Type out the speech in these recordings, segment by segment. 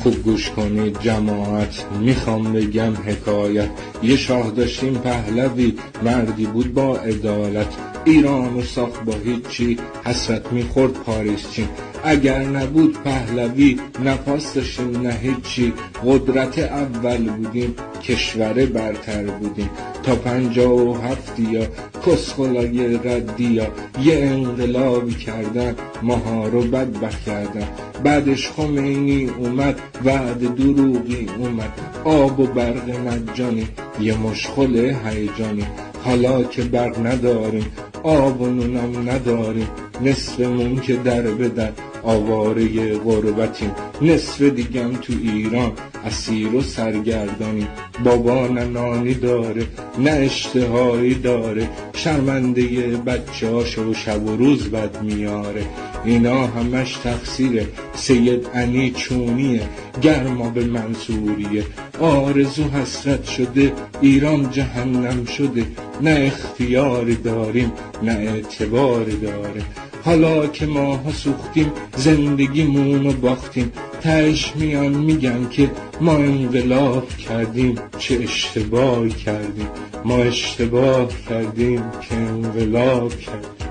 خوب گوش کنید جماعت، میخوام بگم حکایت. یه شاه داشتیم پهلوی، مردی بود با عدالت. ایرانو ساخت با هیچی، حسرت میخورد پاریس چین. اگر نبود پهلوی، نفس داشتیم نه هیچی. قدرت اول بودیم، کشور برتر بودیم. تا 57 یا کسخلای ردیا یه انقلابی کردن، ماها رو بدبخت کردن. بعدش خمینی اومد، وعد دروغی اومد. آب و برق مجانی، یه مشغل هیجانی. حالا که برق نداریم، آب و نونم نداریم. نصفمون که در به در آواره غربتیم. نصف دیگم تو ایران اسیر و سرگردانیم. بابا نه نانی داره نه اشتهایی داره، شرمنده بچه هاشو شب و روز بد میاره. اینا همش تقصیر سید عنی چونیه، گرما به منصوریه. آرزو حسرت شده، ایران جهنم شده. نه اختیاری داریم نه اعتباری داره. حالا که ماها سوختیم، زندگیمونو باختیم. تهش میان میگن که ما انقلاب کردیم. چه اشتباهی کردیم، ما اشتباه کردیم که انقلاب کردیم.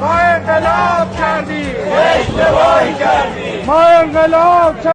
ما انقلاب کردیم، اشتباهی کردیم. ما انقلاب کردیم.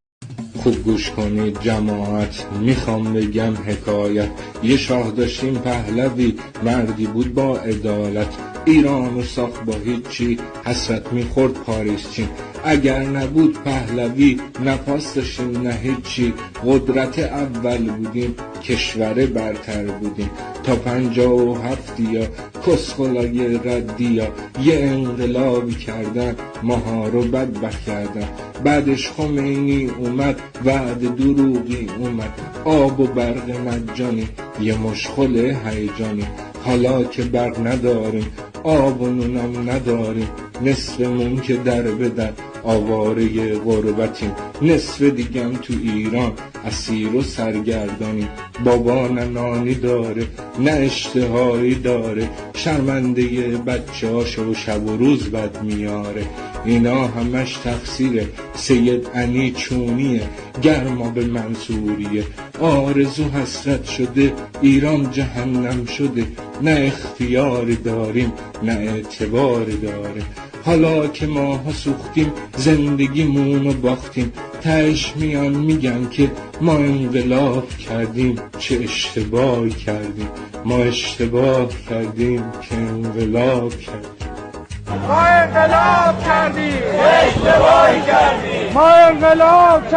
خوب گوش کنید جماعت، میخوام بگم حکایت. یه شاه داشتیم پهلوی، مردی بود با عدالت. ایرانو ساخت با هیچی، حسرت میخورد پاریس چین. اگر نبود پهلوی، نفس داشتیم نه هیچی. قدرت اول بودیم، کشور برتر بودیم. تا 57 یا کسخلای ردیا یه انقلابی کردن، ماها رو بدبخت کردن. بعدش خمینی اومد، وعد دروغی اومد. آب و برق مجانی، یه مشغل هیجانی. حالا که برق نداریم، آب و نونم نداریم. نصفمون که در به در آواره غربتیم. نصف دیگم تو ایران اسیر و سرگردانیم. بابا نه نانی داره نه اشتهایی داره، شرمنده بچه هاشو شب و روز بد میاره. اینا همش تقصیر سید عنی چونیه، گرما به منصوریه. آرزو حسرت شده، ایران جهنم شده. نه اختیاری داریم نه اعتباری داره. حالا که ماها سوختیم، زندگیمونو باختیم. تهش میان میگن که ما انقلاب کردیم. چه اشتباهی کردیم، ما اشتباه کردیم که انقلاب کردیم. ما انقلاب کردیم، اشتباهی کردیم. ما انقلاب